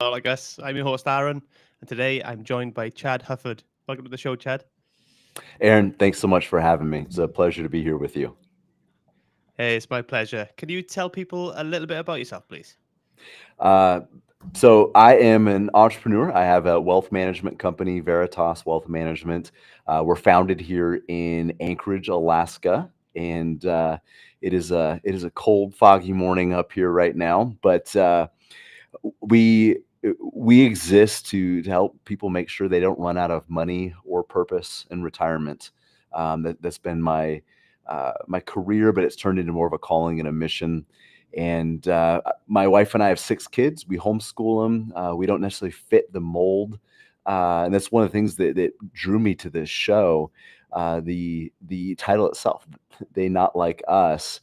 Well, I guess I'm your host, Aaron, and today I'm joined by Chad Hufford. Welcome to the show, Chad. Aaron, thanks so much for having me. It's a pleasure to be here with you. Hey, it's my pleasure. Can you tell people a little bit about yourself, please? Uh, so I am an entrepreneur. I have a wealth management company, Veritas Wealth Management. We're founded here in Anchorage, Alaska, and it is a cold, foggy morning up here right now. But we we exist to help people make sure they don't run out of money or purpose in retirement. That's been my career, but it's turned into more of a calling and a mission. And my wife and I have 6 kids. We homeschool them. We don't necessarily fit the mold, and that's one of the things that drew me to this show. The title itself, "They Not Like Us,"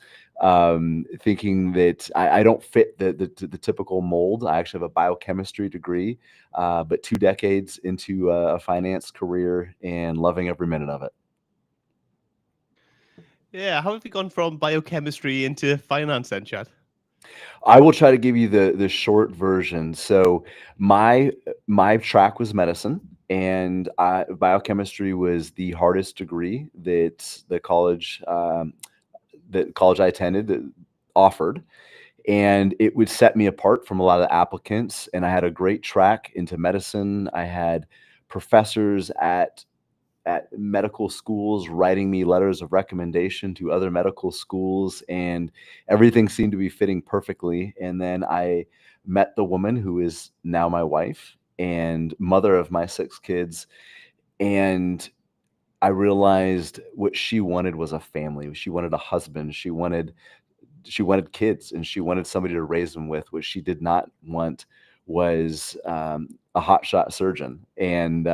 thinking that I don't fit the typical mold. I actually have a biochemistry degree, but 2 decades into a finance career and loving every minute of it. Yeah, how have you gone from biochemistry into finance then, Chad? I will try to give you the short version. So my track was medicine, and biochemistry was the hardest degree that college I attended offered, and it would set me apart from a lot of the applicants. And I had a great track into medicine. I had professors at medical schools writing me letters of recommendation to other medical schools, and everything seemed to be fitting perfectly. And then I met the woman who is now my wife and mother of my 6 kids, and I realized what she wanted was a family. She wanted a husband. She wanted kids, and she wanted somebody to raise them with. What she did not want was a hotshot surgeon, and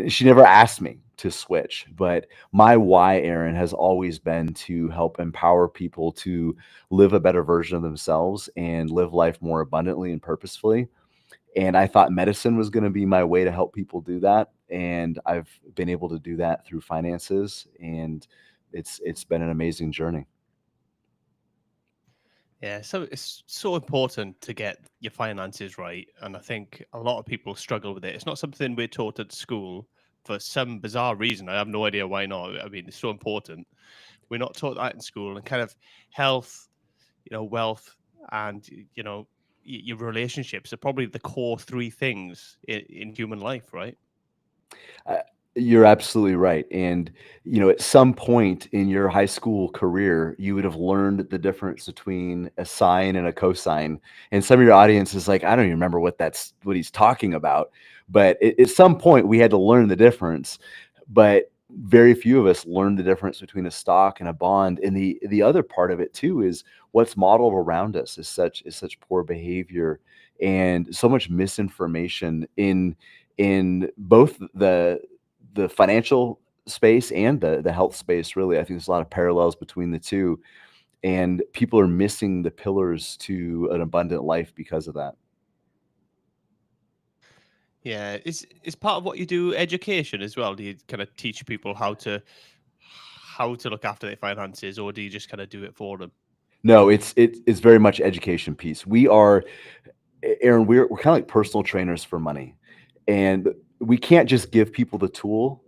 she never asked me to switch. But my why, Aaron, has always been to help empower people to live a better version of themselves and live life more abundantly and purposefully. And I thought medicine was going to be my way to help people do that, and I've been able to do that through finances, and it's been an amazing journey. Yeah, so it's so important to get your finances right, and I think a lot of people struggle with it. It's not something we're taught at school for some bizarre reason. I have no idea why not. I mean, it's so important. We're not taught that in school, and kind of health, wealth, and your relationships are probably the core three things in human life, right? Uh, you're absolutely right. And, at some point in your high school career, you would have learned the difference between a sine and a cosine. And some of your audience is like, I don't even remember what he's talking about. But at some point, we had to learn the difference. But very few of us learned the difference between a stock and a bond. And the other part of it too is what's modeled around us is such poor behavior and so much misinformation in both the financial space and the health space. Really, I think there's a lot of parallels between the two, and people are missing the pillars to an abundant life because of that. Yeah, is part of what you do education as well? Do you kind of teach people how to look after their finances, or do you just kind of do it for them? No, it's very much education piece. We are, Aaron, we're kind of like personal trainers for money, and we can't just give people the tool.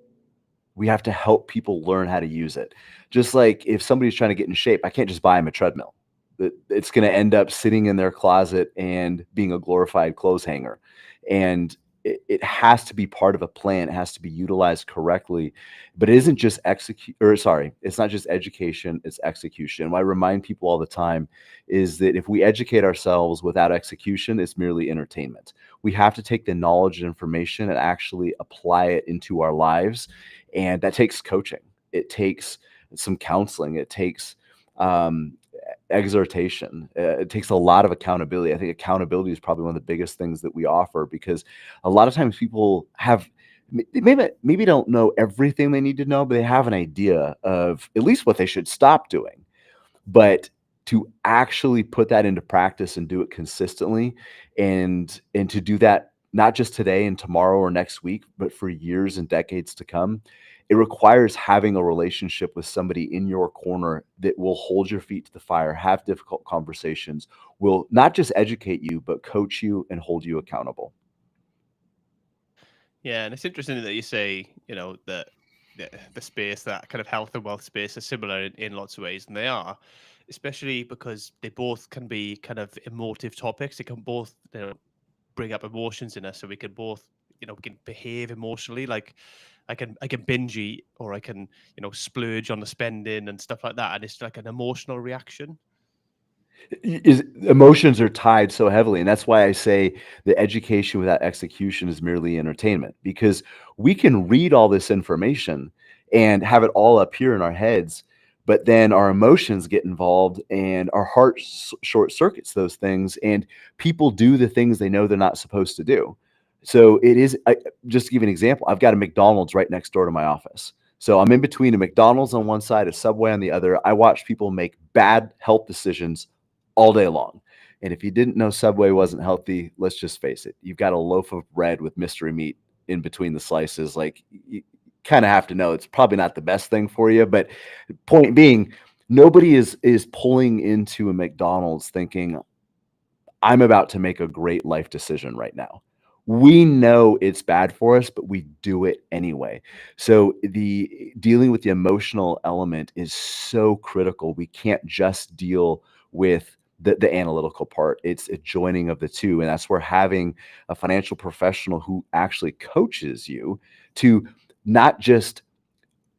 We have to help people learn how to use it. Just like if somebody's trying to get in shape, I can't just buy them a treadmill. It's going to end up sitting in their closet and being a glorified clothes hanger. And it has to be part of a plan. It has to be utilized correctly. But it isn't just it's not just education, it's execution. What I remind people all the time is that if we educate ourselves without execution, it's merely entertainment. We have to take the knowledge and information and actually apply it into our lives, and that takes coaching. It takes some counseling. It takes um, exhortation. It takes a lot of accountability. I think accountability is probably one of the biggest things that we offer, because a lot of times people have they maybe don't know everything they need to know, but they have an idea of at least what they should stop doing. But to actually put that into practice and do it consistently, and to do that not just today and tomorrow or next week, but for years and decades to come, It requires having a relationship with somebody in your corner that will hold your feet to the fire, have difficult conversations, will not just educate you, but coach you and hold you accountable. Yeah, and it's interesting that you say, that the space, that kind of health and wealth space, are similar in lots of ways, and they are, especially because they both can be kind of emotive topics. They can both, bring up emotions in us, so we can both, we can behave emotionally. Like I can binge eat, or I can, splurge on the spending and stuff like that, and it's like an emotional reaction. Emotions are tied so heavily, and that's why I say the education without execution is merely entertainment, because we can read all this information and have it all up here in our heads, but then our emotions get involved and our heart short circuits those things, and people do the things they know they're not supposed to do. So it is just to give you an example, I've got a McDonald's right next door to my office. So I'm in between a McDonald's on one side, a Subway on the other. I watch people make bad health decisions all day long. And if you didn't know Subway wasn't healthy, let's just face it. You've got a loaf of bread with mystery meat in between the slices. Like, you kind of have to know it's probably not the best thing for you. But point being, nobody is pulling into a McDonald's thinking, I'm about to make a great life decision right now. We know it's bad for us, but we do it anyway. So the dealing with the emotional element is so critical. We can't just deal with the analytical part. It's a joining of the two. And that's where having a financial professional who actually coaches you to not just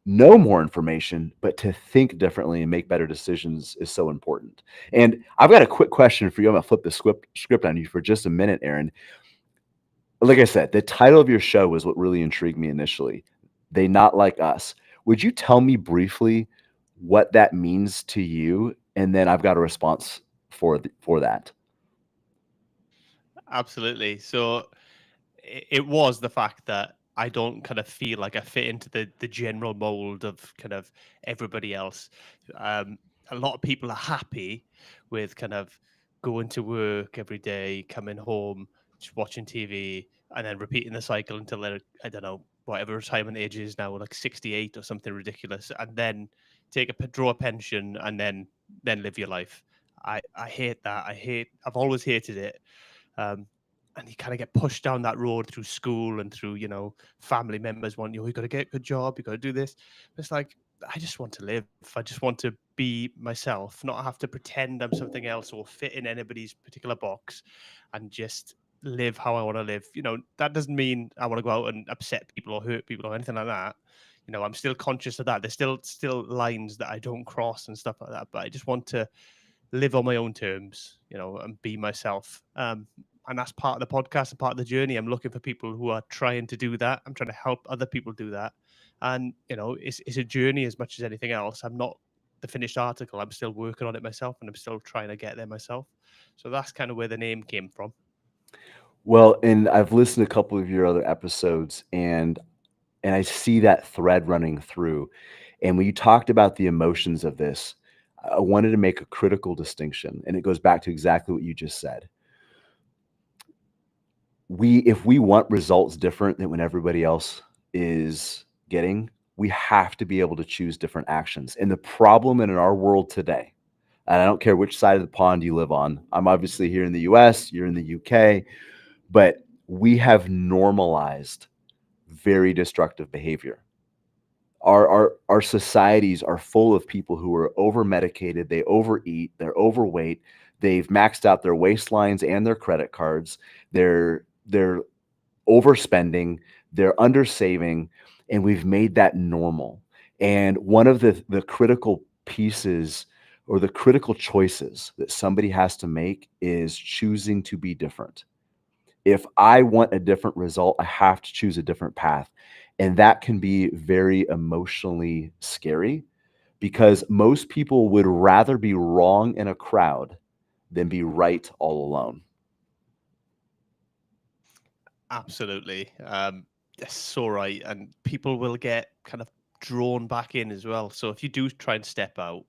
know more information, but to think differently and make better decisions is so important. And I've got a quick question for you. I'm going to flip the script on you for just a minute, Aaron. Like I said, the title of your show was what really intrigued me initially. They Not Like Us. Would you tell me briefly what that means to you? And then I've got a response for that. Absolutely. So it was the fact that I don't kind of feel like I fit into the general mold of kind of everybody else. A lot of people are happy with kind of going to work every day, coming home, just watching TV, and then repeating the cycle until they're, I don't know, whatever retirement age is now, like 68 or something ridiculous, and then draw a pension, and then live your life. I hate that. I've always hated it. Um, and you kind of get pushed down that road through school and through, family members want you got to get a good job, you got to do this. It's like, I just want to live. I just want to be myself, not have to pretend I'm something else or fit in anybody's particular box, and just live how I want to live. That doesn't mean I want to go out and upset people or hurt people or anything like that. I'm still conscious of that. There's still lines that I don't cross and stuff like that, but I just want to live on my own terms, and be myself. And that's part of the podcast and part of the journey. I'm looking for people who are trying to do that. I'm trying to help other people do that. And, it's a journey as much as anything else. I'm not the finished article. I'm still working on it myself, and I'm still trying to get there myself. So that's kind of where the name came from. Well, and I've listened to a couple of your other episodes, and I see that thread running through. And when you talked about the emotions of this, I wanted to make a critical distinction, and it goes back to exactly what you just said. If we want results different than when everybody else is getting, we have to be able to choose different actions. And the problem in our world today, and I don't care which side of the pond you live on, I'm obviously here in the US, you're in the UK, but we have normalized very destructive behavior. Our societies are full of people who are over medicated, they overeat, they're overweight, they've maxed out their waistlines and their credit cards, they're overspending, they're undersaving, and we've made that normal. And one of the critical pieces or the critical choices that somebody has to make is choosing to be different. If I want a different result, I have to choose a different path. And that can be very emotionally scary because most people would rather be wrong in a crowd than be right all alone. Absolutely. That's so right. And people will get kind of drawn back in as well. So if you do try and step out,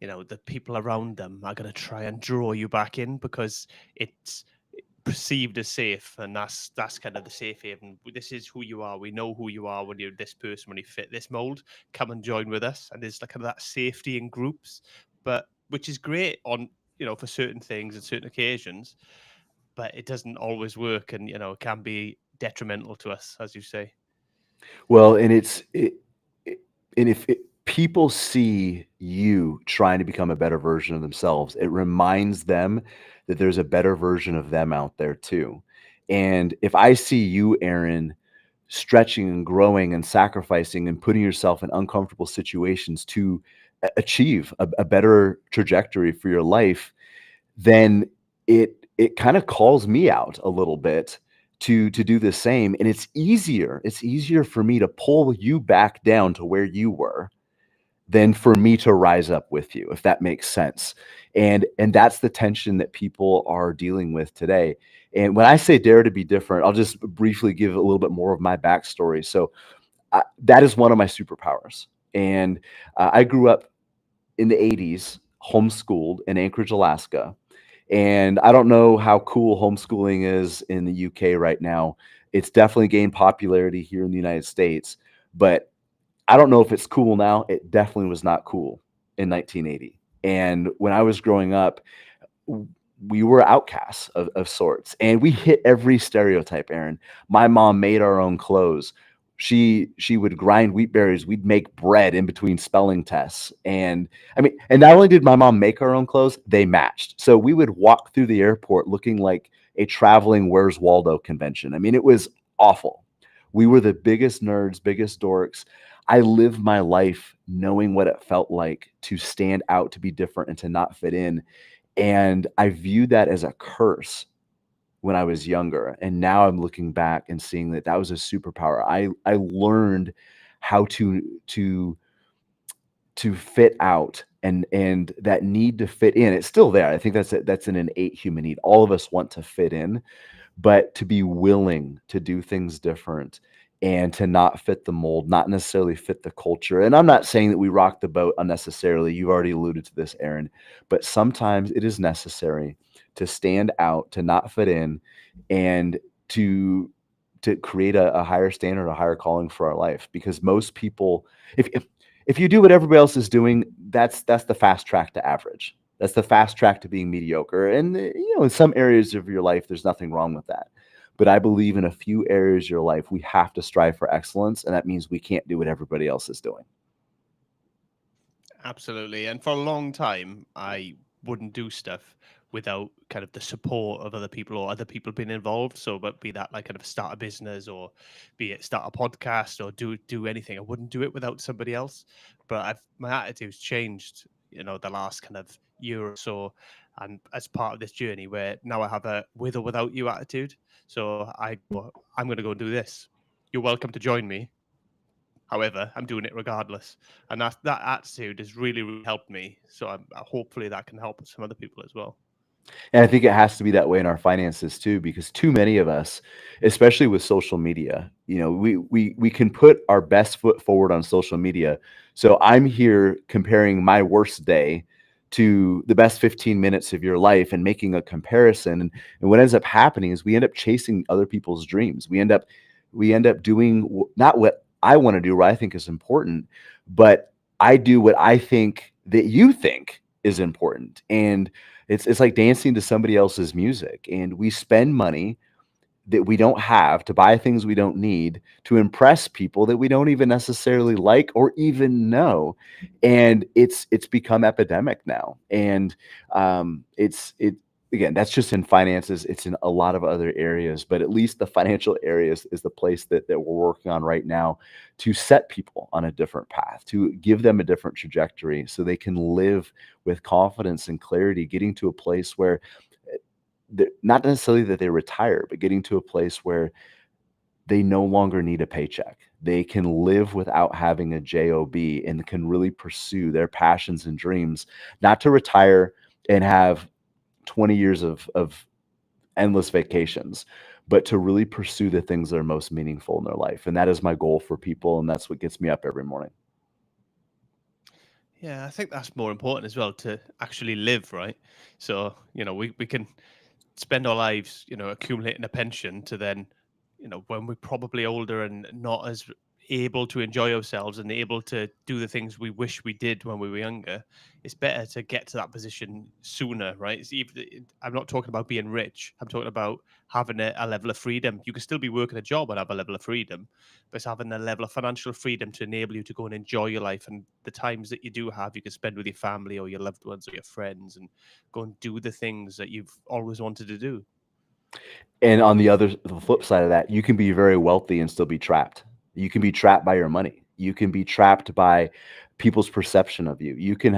the people around them are going to try and draw you back in, because it's perceived as safe, and that's kind of the safe haven. This is who you are. We know who you are when you're this person, when you fit this mold. Come and join with us, and there's like kind of that safety in groups, but which is great on for certain things and certain occasions, but it doesn't always work, and it can be detrimental to us, as you say. Well, and and if people see you trying to become a better version of themselves, it reminds them that there's a better version of them out there too. And if I see you, Aaron, stretching and growing and sacrificing and putting yourself in uncomfortable situations to achieve a better trajectory for your life, then it kind of calls me out a little bit to do the same. And it's easier for me to pull you back down to where you were than for me to rise up with you, if that makes sense. And that's the tension that people are dealing with today. And when I say dare to be different, I'll just briefly give a little bit more of my backstory. So that is one of my superpowers. And I grew up in the 80s, homeschooled in Anchorage, Alaska. And I don't know how cool homeschooling is in the UK right now. It's definitely gained popularity here in the United States, but I don't know if it's cool now. It definitely was not cool in 1980. And when I was growing up, we were outcasts of sorts, and we hit every stereotype, Aaron. My mom made our own clothes. She would grind wheat berries. We'd make bread in between spelling tests. And I mean, and not only did my mom make our own clothes, they matched. So we would walk through the airport looking like a traveling Where's Waldo convention. I mean, it was awful. We were the biggest nerds, biggest dorks. I lived my life knowing what it felt like to stand out, to be different, and to not fit in. And I viewed that as a curse when I was younger. And now I'm looking back and seeing that that was a superpower. I learned how to fit out, and that need to fit in. It's still there. I think that's an innate human need. All of us want to fit in, but to be willing to do things different and to not fit the mold, not necessarily fit the culture. And I'm not saying that we rock the boat unnecessarily. You've already alluded to this, Aaron, but sometimes it is necessary to stand out, to not fit in, and to create a higher standard, a higher calling for our life. Because most people, if you do what everybody else is doing, that's the fast track to average. That's the fast track to being mediocre. And in some areas of your life, there's nothing wrong with that. But I believe in a few areas of your life, we have to strive for excellence, and that means we can't do what everybody else is doing. Absolutely. And for a long time, I wouldn't do stuff without kind of the support of other people or other people being involved. So, but be that like kind of start a business, or be it start a podcast, or do anything, I wouldn't do it without somebody else. But my attitude's changed, the last kind of year or so, and as part of this journey, where now I have a with or without you attitude. So I'm going to go and do this. You're welcome to join me. However, I'm doing it regardless, and that attitude has really, really helped me. So hopefully that can help some other people as well. And I think it has to be that way in our finances too, because too many of us, especially with social media, we can put our best foot forward on social media. So I'm here comparing my worst day to the best 15 minutes of your life and making a comparison. And what ends up happening is we end up chasing other people's dreams. We end up doing not what I want to do, what I think is important, but I do what I think that you think is important. And it's like dancing to somebody else's music. And we spend money that we don't have to buy things we don't need to impress people that we don't even necessarily like or even know. And it's become epidemic now. And it again, that's just in finances. It's in a lot of other areas, but at least the financial areas is the place that we're working on right now to set people on a different path, to give them a different trajectory so they can live with confidence and clarity, getting to a place where not necessarily that they retire, but getting to a place where they no longer need a paycheck. They can live without having a job and can really pursue their passions and dreams, not to retire and have 20 years of endless vacations, but to really pursue the things that are most meaningful in their life. And that is my goal for people. And that's what gets me up every morning. Yeah, I think that's more important as well, to actually live, right? So, we can spend our lives, accumulating a pension to then, when we're probably older and not as able to enjoy ourselves and able to do the things we wish we did when we were younger, it's better to get to that position sooner, right? I'm not talking about being rich. I'm talking about having a level of freedom. You can still be working a job and have a level of freedom, but it's having a level of financial freedom to enable you to go and enjoy your life, and the times that you do have, you can spend with your family or your loved ones or your friends and go and do the things that you've always wanted to do. And on the flip side of that, you can be very wealthy and still be trapped. You can be trapped by your money. You can be trapped by people's perception of you. You can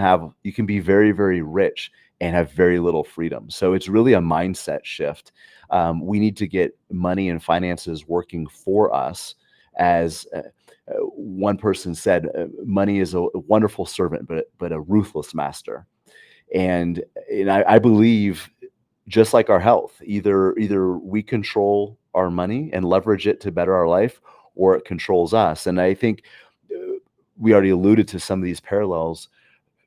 be very, very rich and have very little freedom. So it's really a mindset shift. We need to get money and finances working for us. As one person said, money is a wonderful servant, but a ruthless master. And I believe, just like our health, either we control our money and leverage it to better our life, or it controls us. And I think we already alluded to some of these parallels.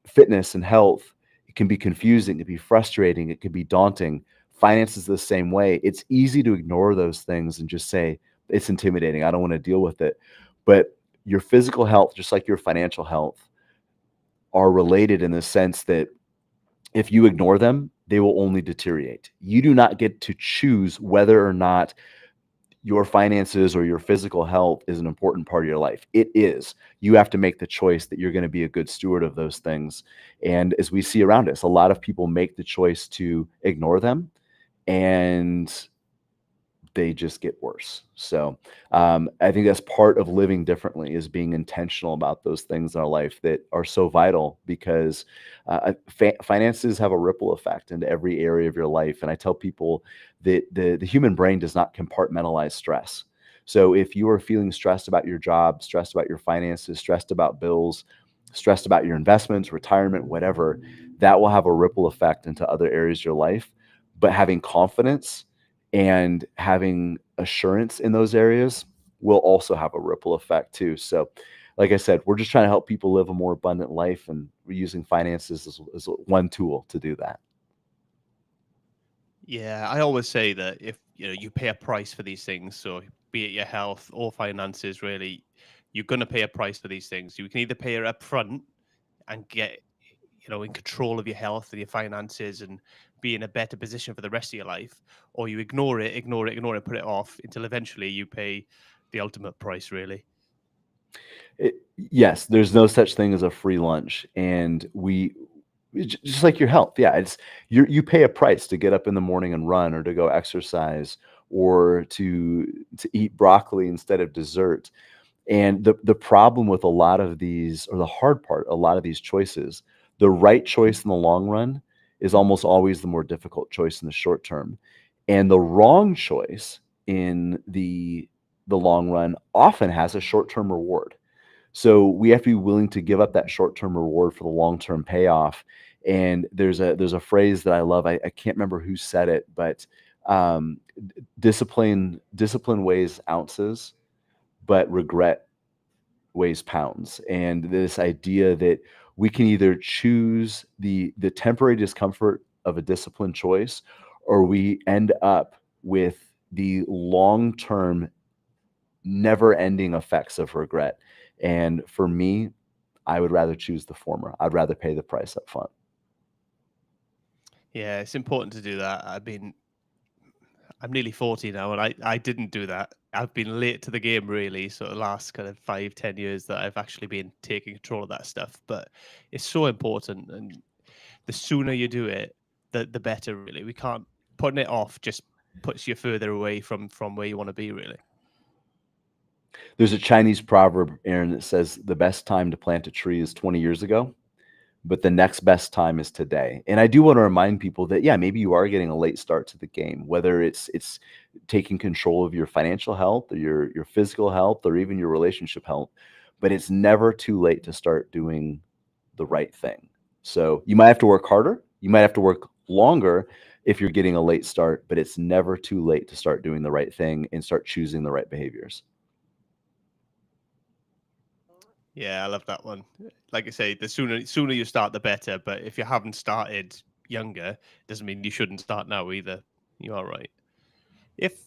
Fitness and health, it can be confusing, it can be frustrating, it can be daunting. Finance is the same way. It's easy to ignore those things and just say it's intimidating, I don't want to deal with it. But your physical health, just like your financial health, are related in the sense that if you ignore them, they will only deteriorate. You do not get to choose whether or not your finances or your physical health is an important part of your life. It is. You have to make the choice that you're going to be a good steward of those things. And as we see around us, a lot of people make the choice to ignore them, and they just get worse. So I think that's part of living differently, is being intentional about those things in our life that are so vital, because finances have a ripple effect into every area of your life. And I tell people that the human brain does not compartmentalize stress. So if you are feeling stressed about your job, stressed about your finances, stressed about bills, stressed about your investments, retirement, whatever, that will have a ripple effect into other areas of your life. But having confidence and having assurance in those areas will also have a ripple effect too. So, like I said, we're just trying to help people live a more abundant life, and we're using finances as one tool to do that. Yeah, I always say that if you pay a price for these things, so be it your health or finances, really, you're going to pay a price for these things. You can either pay it up front and get in control of your health and your finances and be in a better position for the rest of your life, or you ignore it, put it off until eventually you pay the ultimate price, really. Yes, there's no such thing as a free lunch, and just like your health. Yeah, it's you pay a price to get up in the morning and run, or to go exercise, or to eat broccoli instead of dessert. And the problem with a lot of these, or the hard part, a lot of these choices, the right choice in the long run is almost always the more difficult choice in the short term. And the wrong choice in the long run often has a short-term reward. So we have to be willing to give up that short-term reward for the long-term payoff. And there's a phrase that I love. I can't remember who said it, but discipline weighs ounces, but regret weighs pounds. And this idea that we can either choose the temporary discomfort of a disciplined choice, or we end up with the long-term, never-ending effects of regret. And for me, I would rather choose the former. I'd rather pay the price up front. Yeah, it's important to do that. I'm nearly 40 now, and I didn't do that. I've been late to the game, really. So the last kind of 5, 10 years that I've actually been taking control of that stuff. But it's so important, and the sooner you do it, the better. Really, we can't putting it off just puts you further away from where you want to be. Really. There's a Chinese proverb, Aaron, that says the best time to plant a tree is 20 years ago, but the next best time is today. And I do want to remind people that, yeah, maybe you are getting a late start to the game, whether it's taking control of your financial health, or your physical health, or even your relationship health. But it's never too late to start doing the right thing. So you might have to work harder, you might have to work longer if you're getting a late start, but it's never too late to start doing the right thing and start choosing the right behaviors. Yeah, I love that one. Like I say, the sooner you start, the better. But if you haven't started younger, doesn't mean you shouldn't start now either. You are right. If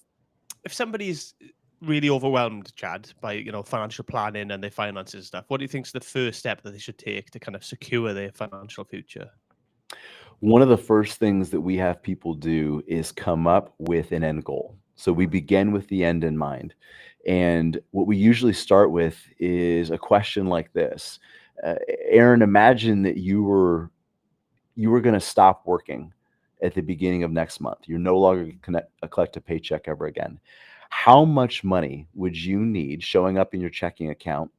somebody's really overwhelmed, Chad, by financial planning and their finances and stuff, what do you think is the first step that they should take to kind of secure their financial future? One of the first things that we have people do is come up with an end goal. So we begin with the end in mind. And what we usually start with is a question like this. Aaron, imagine that you were going to stop working at the beginning of next month. You're no longer going to collect a paycheck ever again. How much money would you need showing up in your checking account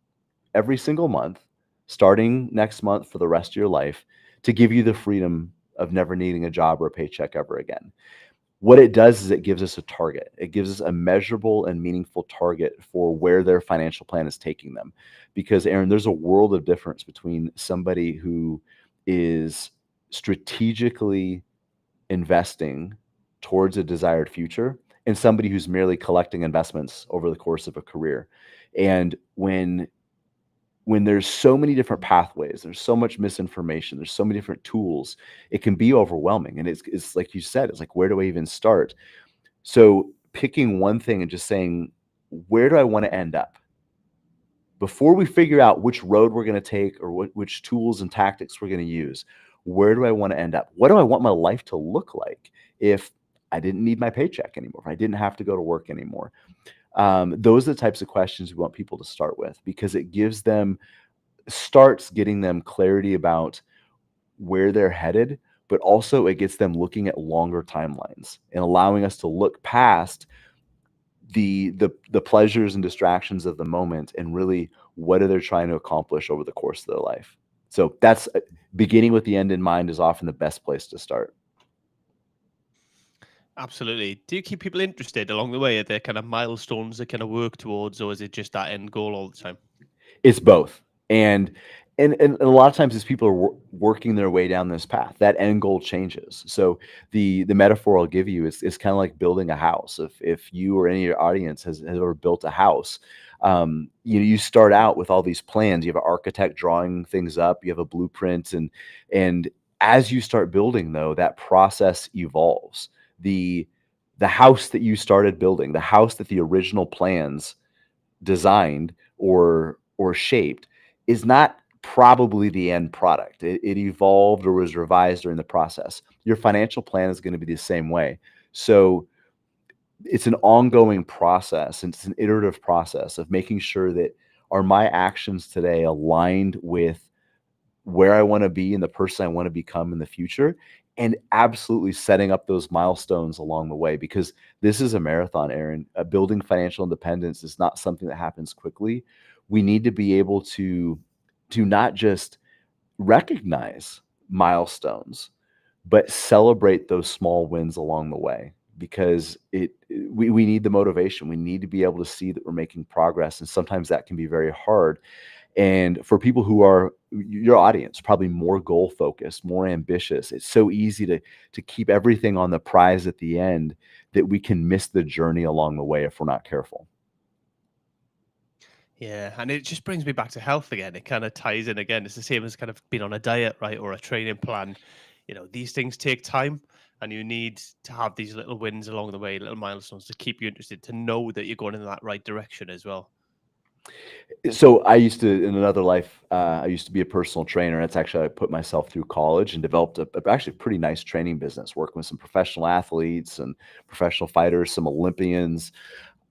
every single month, starting next month for the rest of your life, to give you the freedom of never needing a job or a paycheck ever again? What it does is it gives us a target. It gives us a measurable and meaningful target for where their financial plan is taking them. Because, Aaron, there's a world of difference between somebody who is strategically investing towards a desired future and somebody who's merely collecting investments over the course of a career. And when there's so many different pathways, there's so much misinformation, there's so many different tools, it can be overwhelming. And it's like you said, it's like, where do I even start? So picking one thing and just saying, where do I want to end up? Before we figure out which road we're going to take or which tools and tactics we're going to use, where do I want to end up? What do I want my life to look like if I didn't need my paycheck anymore, if I didn't have to go to work anymore? Those are the types of questions we want people to start with, because it starts getting them clarity about where they're headed, but also it gets them looking at longer timelines and allowing us to look past the pleasures and distractions of the moment and really what are they trying to accomplish over the course of their life. So that's beginning with the end in mind is often the best place to start. Absolutely. Do you keep people interested along the way? Are there kind of milestones they kind of work towards, or is it just that end goal all the time? It's both. And a lot of times as people are working their way down this path, that end goal changes. So the metaphor I'll give you is kind of like building a house. If you or any of your audience has ever built a house, you start out with all these plans. You have an architect drawing things up, you have a blueprint, and as you start building, though, that process evolves. The house that you started building, the house that the original plans designed or shaped, is not probably the end product. It evolved or was revised during the process. Your financial plan is going to be the same way. So it's an ongoing process, and it's an iterative process of making sure that are my actions today aligned with where I want to be and the person I want to become in the future, and absolutely setting up those milestones along the way, because this is a marathon, Aaron. Building financial independence is not something that happens quickly. We need to be able to not just recognize milestones, but celebrate those small wins along the way, because we need the motivation. We need to be able to see that we're making progress, and sometimes that can be very hard. And for people who are your audience, probably more goal focused, more ambitious, it's so easy to keep everything on the prize at the end that we can miss the journey along the way if we're not careful. Yeah, and it just brings me back to health again. It kind of ties in again. It's the same as kind of being on a diet, right, or a training plan. These things take time, and you need to have these little wins along the way, little milestones to keep you interested, to know that you're going in that right direction as well. So I used to, in another life, I used to be a personal trainer. That's actually, I put myself through college and developed actually a pretty nice training business, working with some professional athletes and professional fighters, some Olympians.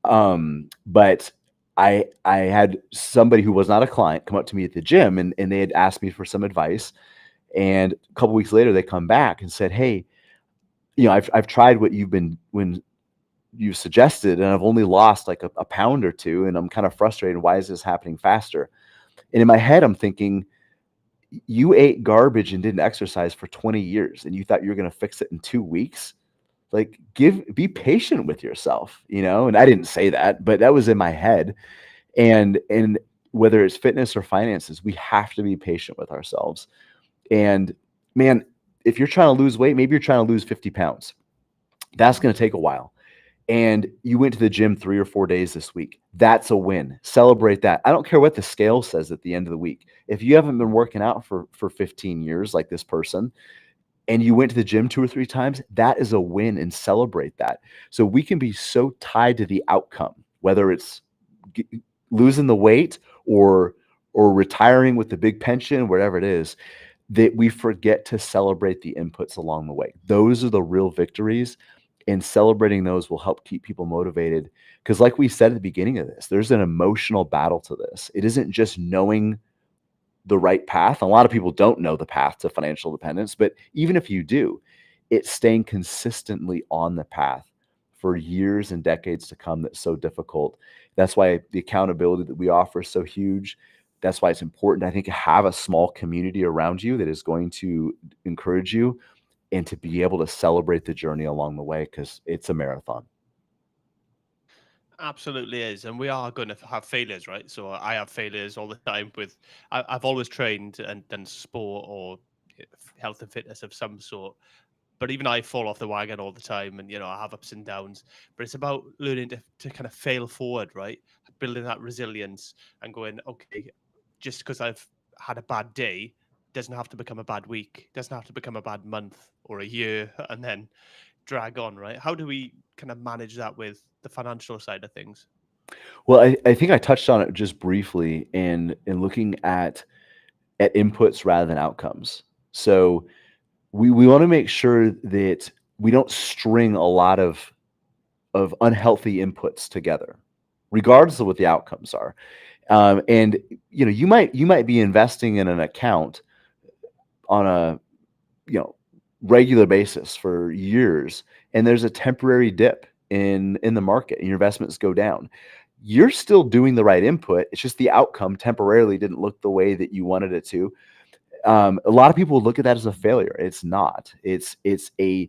But I had somebody who was not a client come up to me at the gym, and they had asked me for some advice. And a couple weeks later, they come back and said, "Hey, I've tried what you've suggested, and I've only lost like a pound or two, and I'm kind of frustrated. Why is this happening faster?" And in my head, I'm thinking, you ate garbage and didn't exercise for 20 years, and you thought you were going to fix it in 2 weeks. Like, be patient with yourself, And I didn't say that, but that was in my head. And whether it's fitness or finances, we have to be patient with ourselves. And man, if you're trying to lose weight, maybe you're trying to lose 50 pounds. That's going to take a while. And you went to the gym 3 or 4 days this week. That's a win. Celebrate that. I don't care what the scale says at the end of the week. If you haven't been working out for 15 years like this person, and you went to the gym 2 or 3 times, that is a win, and celebrate that. So we can be so tied to the outcome, whether it's g losing the weight or retiring with the big pension, whatever it is, that we forget to celebrate the inputs along the way. Those are the real victories, and celebrating those will help keep people motivated. Because, like we said at the beginning of this, there's an emotional battle to this. It isn't just knowing the right path. A lot of people don't know the path to financial independence, but even if you do, it's staying consistently on the path for years and decades to come that's so difficult. That's why the accountability that we offer is so huge. That's why it's important, I think, to have a small community around you that is going to encourage you, and to be able to celebrate the journey along the way, because it's a marathon. Absolutely is, and we are going to have failures, right? So I have failures all the time. I've always trained and done sport or health and fitness of some sort, but even I fall off the wagon all the time, and I have ups and downs. But it's about learning to kind of fail forward, right? Building that resilience and going, okay, just because I've had a bad day doesn't have to become a bad week, doesn't have to become a bad month or a year, and then drag on, right? How do we kind of manage that with the financial side of things? Well, I think I touched on it just briefly in looking at inputs rather than outcomes. So we want to make sure that we don't string a lot of unhealthy inputs together, regardless of what the outcomes are. And you might be investing in an account on a you know regular basis for years, and there's a temporary dip in the market, and your investments go down. You're still doing the right input. It's just the outcome temporarily didn't look the way that you wanted it to. A lot of people would look at that as a failure. It's not. It's a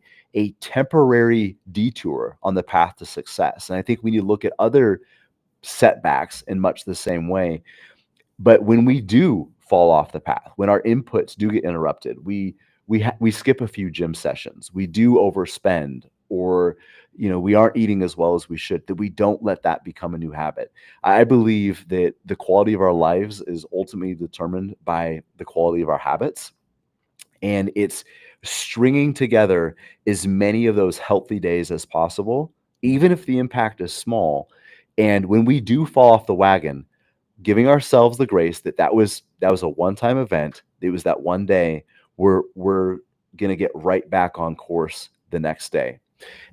temporary detour on the path to success. And I think we need to look at other setbacks in much the same way. But when we do fall off the path, when our inputs do get interrupted, we skip a few gym sessions, we do overspend, or we aren't eating as well as we should, that we don't let that become a new habit. I believe that the quality of our lives is ultimately determined by the quality of our habits, and it's stringing together as many of those healthy days as possible, even if the impact is small. And when we do fall off the wagon, giving ourselves the grace that that was a one-time event. It was that one day. We're gonna get right back on course the next day.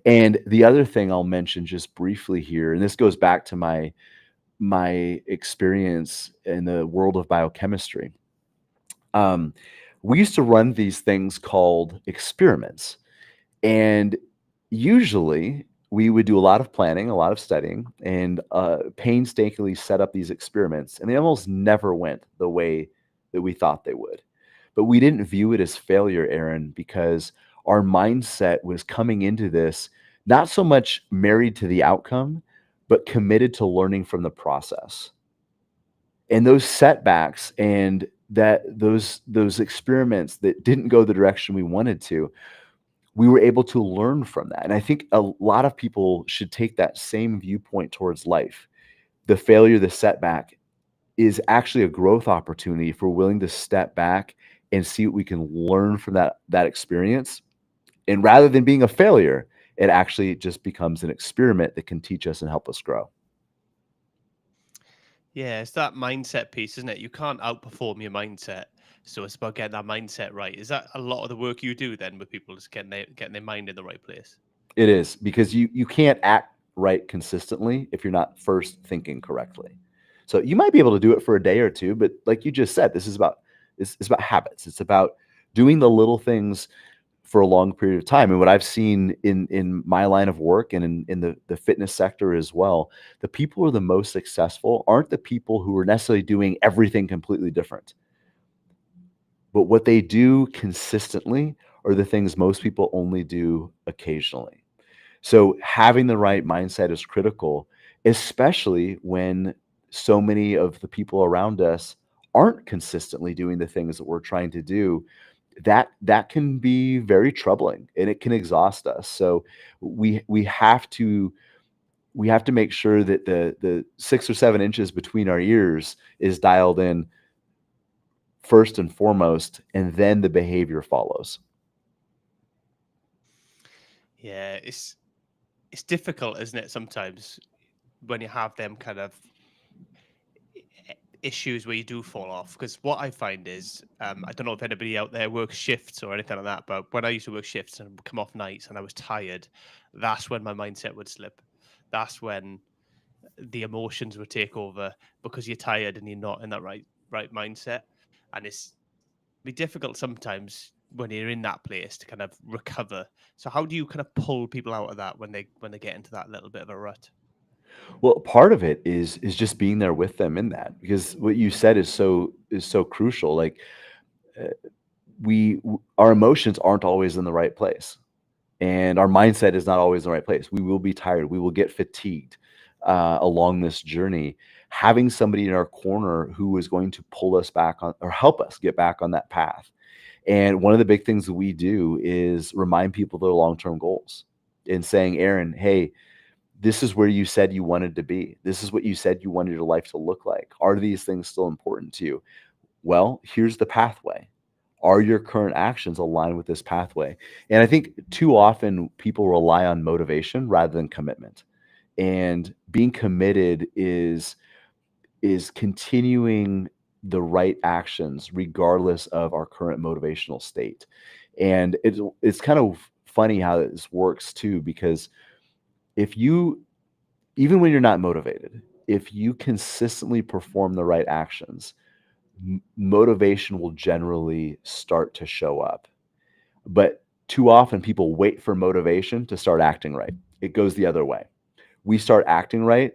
And the other thing I'll mention just briefly here, and this goes back to my experience in the world of biochemistry. Um, we used to run these things called experiments, and usually we would do a lot of planning, a lot of studying, and painstakingly set up these experiments, and they almost never went the way that we thought they would. But we didn't view it as failure, Aaron, because our mindset was coming into this not so much married to the outcome, but committed to learning from the process. And those setbacks and those experiments that didn't go the direction we wanted to, we were able to learn from that. And I think a lot of people should take that same viewpoint towards life. The failure, the setback is actually a growth opportunity if we're willing to step back and see what we can learn from that experience. And rather than being a failure, it actually just becomes an experiment that can teach us and help us grow. Yeah, it's that mindset piece, isn't it? You can't outperform your mindset. So it's about getting that mindset right. Is that a lot of the work you do then with people, just getting their mind in the right place? It is, because you can't act right consistently if you're not first thinking correctly. So you might be able to do it for a day or two, but like you just said, it's about habits. It's about doing the little things for a long period of time. And what I've seen in my line of work and in the fitness sector as well, the people who are the most successful aren't the people who are necessarily doing everything completely different. But what they do consistently are the things most people only do occasionally. So having the right mindset is critical, especially when so many of the people around us aren't consistently doing the things that we're trying to do. That can be very troubling, and it can exhaust us. So we have to make sure that the 6 or 7 inches between our ears is dialed in first and foremost, and then the behavior follows. Yeah, it's difficult, isn't it? Sometimes when you have them kind of issues where you do fall off. Because what I find is, I don't know if anybody out there works shifts or anything like that, but when I used to work shifts and come off nights and I was tired, that's when my mindset would slip. That's when the emotions would take over because you're tired and you're not in that right mindset, and it's be difficult sometimes when you're in that place to kind of recover. So how do you kind of pull people out of that when they get into that little bit of a rut? Well, part of it is just being there with them in that, because what you said is so crucial. Like, uh, our emotions aren't always in the right place, and our mindset is not always in the right place. We will be tired. We will get fatigued along this journey. Having somebody in our corner who is going to pull us back on, or help us get back on that path. And one of the big things that we do is remind people of their long-term goals, and saying, Aaron, hey, this is where you said you wanted to be. This is what you said you wanted your life to look like. Are these things still important to you? Well, here's the pathway. Are your current actions aligned with this pathway? And I think too often people rely on motivation rather than commitment. And being committed is continuing the right actions regardless of our current motivational state. And it's kind of funny how this works too, because if you, even when you're not motivated, if you consistently perform the right actions, motivation will generally start to show up. But too often people wait for motivation to start acting right. It goes the other way. We start acting right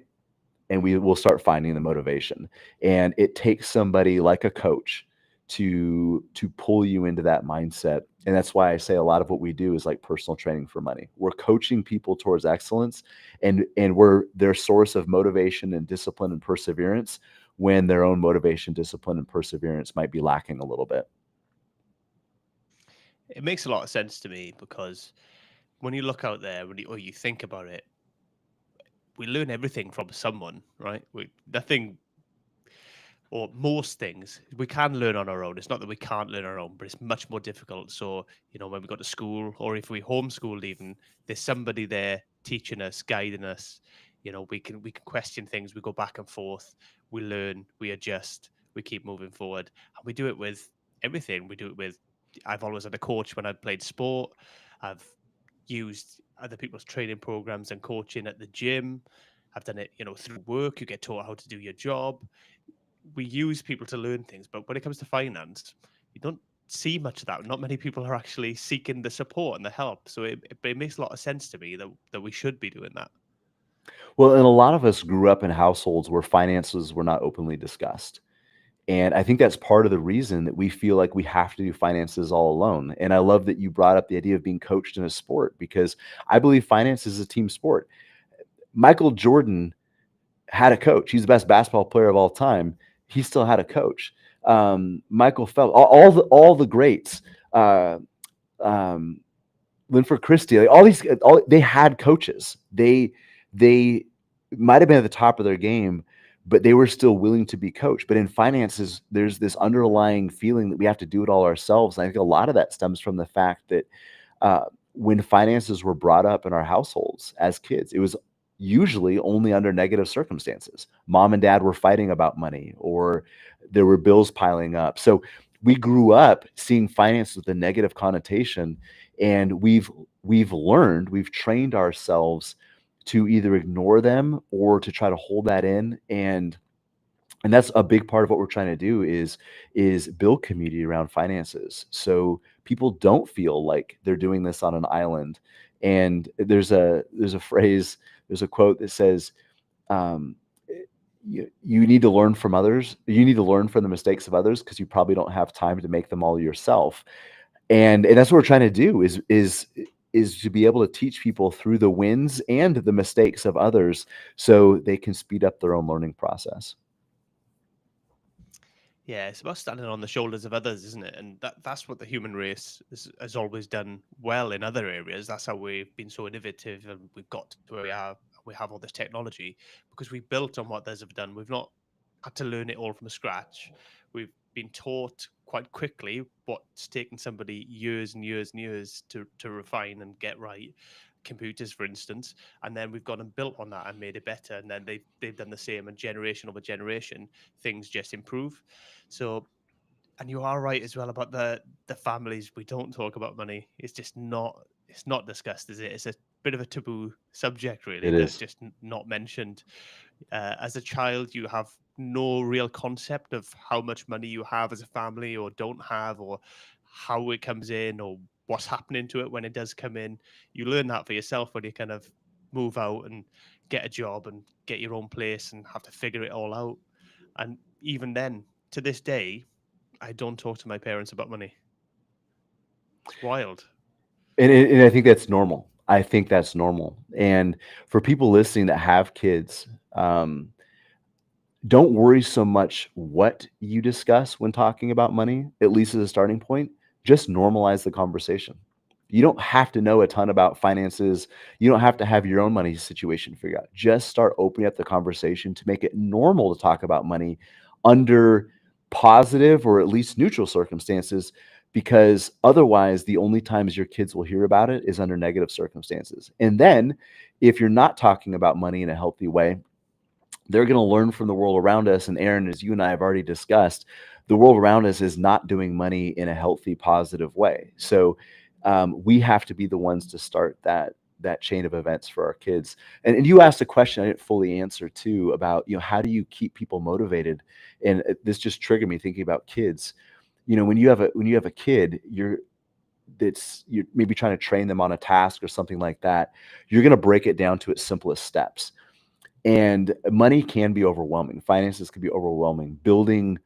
and we will start finding the motivation. And it takes somebody like a coach to pull you into that mindset. And that's why I say a lot of what we do is like personal training for money. We're coaching people towards excellence, and we're their source of motivation and discipline and perseverance when their own motivation, discipline, and perseverance might be lacking a little bit. It makes a lot of sense to me because when you look out there or you think about it, we learn everything from someone, right? We nothing or most things we can learn on our own. It's not that we can't learn on our own, but it's much more difficult. So, when we go to school or if we homeschooled even, there's somebody there teaching us, guiding us. We can question things, we go back and forth, we learn, we adjust, we keep moving forward. And we do it with everything. We do it with I've always had a coach when I played sport. I've used other people's training programs and coaching at the gym. I've done it, through work. You get taught how to do your job. We use people to learn things, but when it comes to finance, you don't see much of that. Not many people are actually seeking the support and the help. So it makes a lot of sense to me that we should be doing that. Well, and a lot of us grew up in households where finances were not openly discussed. And I think that's part of the reason that we feel like we have to do finances all alone. And I love that you brought up the idea of being coached in a sport, because I believe finance is a team sport. Michael Jordan had a coach. He's the best basketball player of all time. He still had a coach. Michael Phelps, all the greats, uh, um, Linford Christie, like they had coaches. They might have been at the top of their game, but they were still willing to be coached. But in finances, there's this underlying feeling that we have to do it all ourselves. And I think a lot of that stems from the fact that when finances were brought up in our households as kids, it was usually only under negative circumstances. Mom and dad were fighting about money, or there were bills piling up. So we grew up seeing finance with a negative connotation, and we've trained ourselves to either ignore them or to try to hold that in. And that's a big part of what we're trying to do is build community around finances, so people don't feel like they're doing this on an island. And there's a phrase, there's a quote that says, um, you need to learn from others, you need to learn from the mistakes of others, because you probably don't have time to make them all yourself. And that's what we're trying to do is to be able to teach people through the wins and the mistakes of others, so they can speed up their own learning process. Yeah, it's about standing on the shoulders of others, isn't it? And that's what the human race has always done well in other areas. That's how we've been so innovative and we've got to where we are. We have all this technology because we built on what others have done. We've not had to learn it all from scratch. We've been taught quite quickly what's taken somebody years and years and years to refine and get right. computers, for instance, and then we've gone and built on that and made it better, and then they've done the same, and generation over generation, things just improve. So, and you are right as well about the families. We don't talk about money. It's not discussed, is it? It's a bit of a taboo subject, really, It that is. just not mentioned. As a child, you have no real concept of how much money you have as a family or don't have, or how it comes in, or what's happening to it when it does come in. You learn that for yourself when you kind of move out and get a job and get your own place and have to figure it all out. And even then, to this day, I don't talk to my parents about money. It's wild. And I think that's normal. I think that's normal. And for people listening that have kids, don't worry so much what you discuss when talking about money, at least as a starting point. Just normalize the conversation. You don't have to know a ton about finances. You don't have to have your own money situation figured out. Just start opening up the conversation to make it normal to talk about money under positive or at least neutral circumstances, because otherwise, the only times your kids will hear about it is under negative circumstances. And then, if you're not talking about money in a healthy way, they're going to learn from the world around us. And Aaron, as you and I have already discussed, the world around us is not doing money in a healthy, positive way. So we have to be the ones to start that chain of events for our kids. And you asked a question I didn't fully answer too about, how do you keep people motivated? And this just triggered me thinking about kids. When you have a kid, you're maybe trying to train them on a task or something like that. You're going to break it down to its simplest steps. And money can be overwhelming. Finances can be overwhelming. Building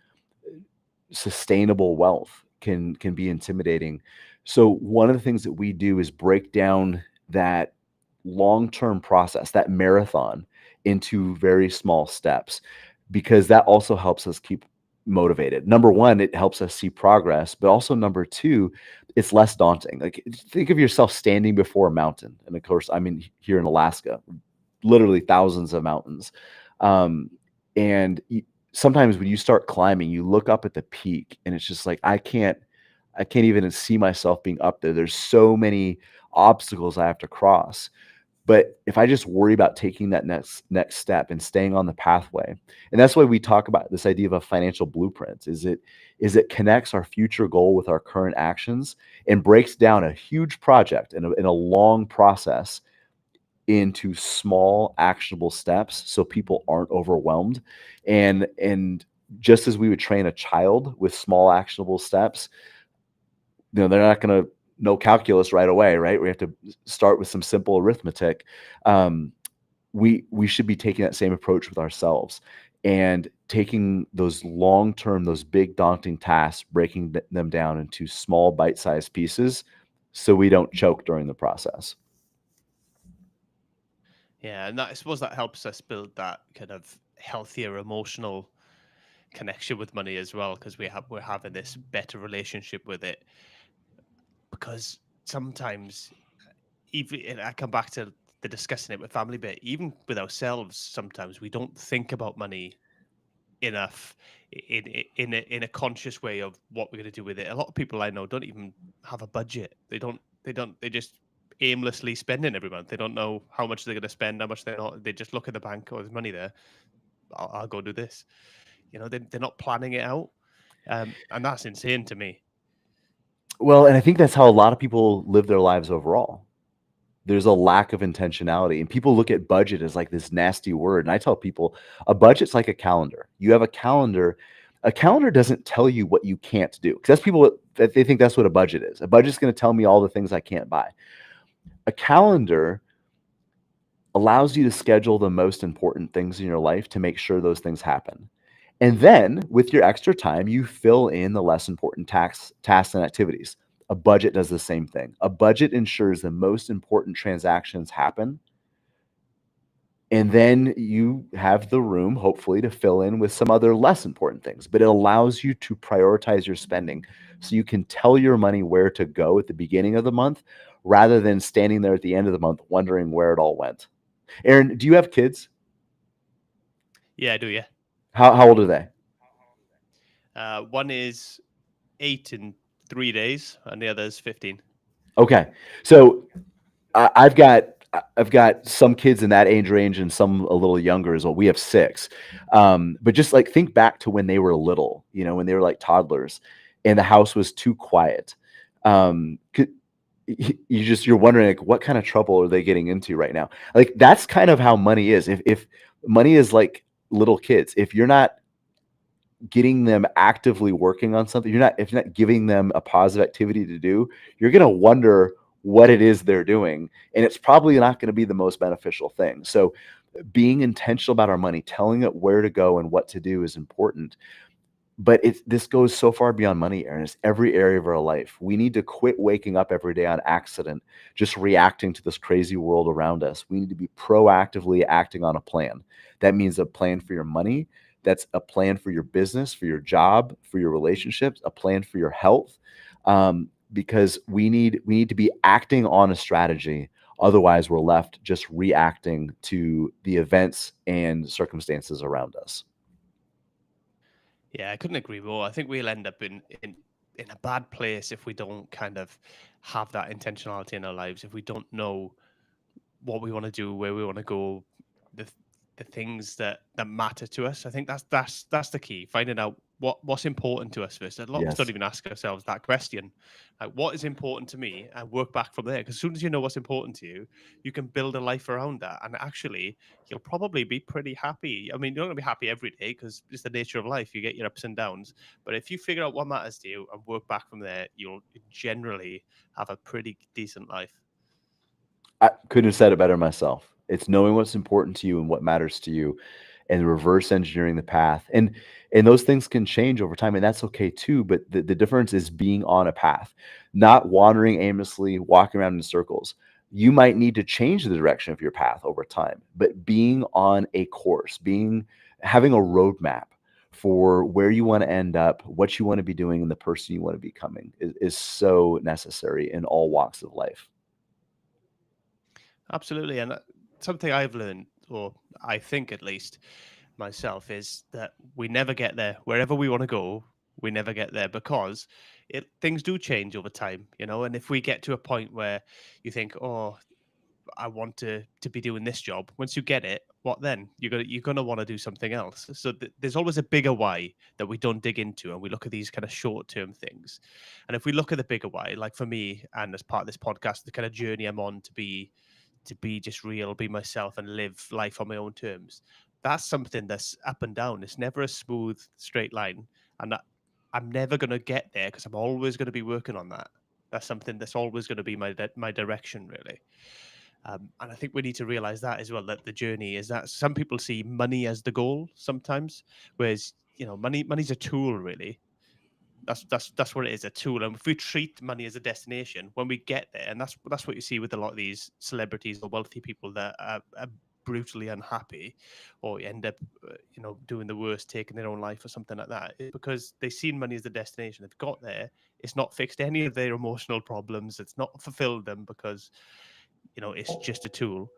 sustainable wealth can be intimidating. So one of the things that we do is break down that long-term process, that marathon, into very small steps, because that also helps us keep motivated. Number one, it helps us see progress, but also number two, it's less daunting. Like, think of yourself standing before a mountain. And of course, I'm here in Alaska, literally thousands of mountains. Um, and sometimes when you start climbing, you look up at the peak and it's just like, I can't even see myself being up there. There's so many obstacles I have to cross. But if I just worry about taking that next step and staying on the pathway, and that's why we talk about this idea of a financial blueprint, is it connects our future goal with our current actions and breaks down a huge project in a long process into small actionable steps so people aren't overwhelmed. And just as we would train a child with small actionable steps, they're not going to know calculus right away, right? We have to start with some simple arithmetic. We should be taking that same approach with ourselves and taking those long-term, those big daunting tasks, breaking them down into small bite-sized pieces so we don't choke during the process. Yeah, and I suppose that helps us build that kind of healthier emotional connection with money as well, because we're having this better relationship with it. Because sometimes, even and I come back to the discussing it with family bit, even with ourselves, sometimes we don't think about money enough in a conscious way of what we're going to do with it. A lot of people I know don't even have a budget. They just aimlessly spending every month. They don't know how much they're going to spend, how much they're not. They just look at the bank. Oh, there's money there. I'll go do this. They're not planning it out, and that's insane to me. Well, and I think that's how a lot of people live their lives overall. There's a lack of intentionality, and people look at budget as like this nasty word. And I tell people a budget's like a calendar. You have a calendar. A calendar doesn't tell you what you can't do, because that's people that they think that's what a budget is. A budget's going to tell me all the things I can't buy. A calendar allows you to schedule the most important things in your life to make sure those things happen. And then with your extra time, you fill in the less important tasks and activities. A budget does the same thing. A budget ensures the most important transactions happen. And then you have the room, hopefully, to fill in with some other less important things. But it allows you to prioritize your spending so you can tell your money where to go at the beginning of the month rather than standing there at the end of the month wondering where it all went. Aaron, do you have kids? Yeah, I do. Yeah, How old are they? one is 8 in 3 days, and the other is 15. Okay. So I've got some kids in that age range and some a little younger as well. We have 6. But just like think back to when they were little, when they were like toddlers and the house was too quiet. You're wondering like what kind of trouble are they getting into right now? Like that's kind of how money is. If money is like little kids, if you're not getting them actively working on something, if you're not giving them a positive activity to do, you're going to wonder what it is they're doing, and it's probably not going to be the most beneficial thing. So being intentional about our money, telling it where to go and what to do is important. But this goes so far beyond money, Aaron. It's every area of our life. We need to quit waking up every day on accident, just reacting to this crazy world around us. We need to be proactively acting on a plan. That means a plan for your money. That's a plan for your business, for your job, for your relationships, a plan for your health. Because we need to be acting on a strategy. Otherwise, we're left just reacting to the events and circumstances around us. Yeah, I couldn't agree more. I think we'll end up in a bad place if we don't kind of have that intentionality in our lives, if we don't know what we want to do, where we want to go, the the things that matter to us. I think that's the key. Finding out what's important to us first. A lot of us don't Yes. even ask ourselves that question. Like, what is important to me, and work back from there. Because as soon as you know what's important to you, you can build a life around that, and actually, you'll probably be pretty happy. I mean, you're not gonna be happy every day because it's the nature of life. You get your ups and downs, but if you figure out what matters to you and work back from there, you'll generally have a pretty decent life. I couldn't have said it better myself. It's knowing what's important to you and what matters to you and reverse engineering the path. And those things can change over time, and that's okay too. But the difference is being on a path, not wandering aimlessly, walking around in circles. You might need to change the direction of your path over time, but being on a course, having a roadmap for where you want to end up, what you want to be doing, and the person you want to be becoming is so necessary in all walks of life. Absolutely, and something I've learned, or I think at least myself, is that we never get there. Wherever we want to go, we never get there because things do change over time, you know. And if we get to a point where you think, "Oh, I want to be doing this job," once you get it, what then? You're gonna want to do something else. So there's always a bigger why that we don't dig into, and we look at these kind of short term things. And if we look at the bigger why, like for me, and as part of this podcast, the kind of journey I'm on to be just real, be myself, and live life on my own terms. That's something that's up and down. It's never a smooth, straight line. And I'm never going to get there because I'm always going to be working on that. That's something that's always going to be my direction, really. And I think we need to realize that as well, that the journey is that some people see money as the goal sometimes, whereas, money's a tool, really. That's what it is, a tool. And if we treat money as a destination, when we get there, and that's what you see with a lot of these celebrities or wealthy people that are brutally unhappy, or end up, doing the worst, taking their own life or something like that, because they've seen money as the destination. They've got there, it's not fixed any of their emotional problems. It's not fulfilled them because it's just a tool.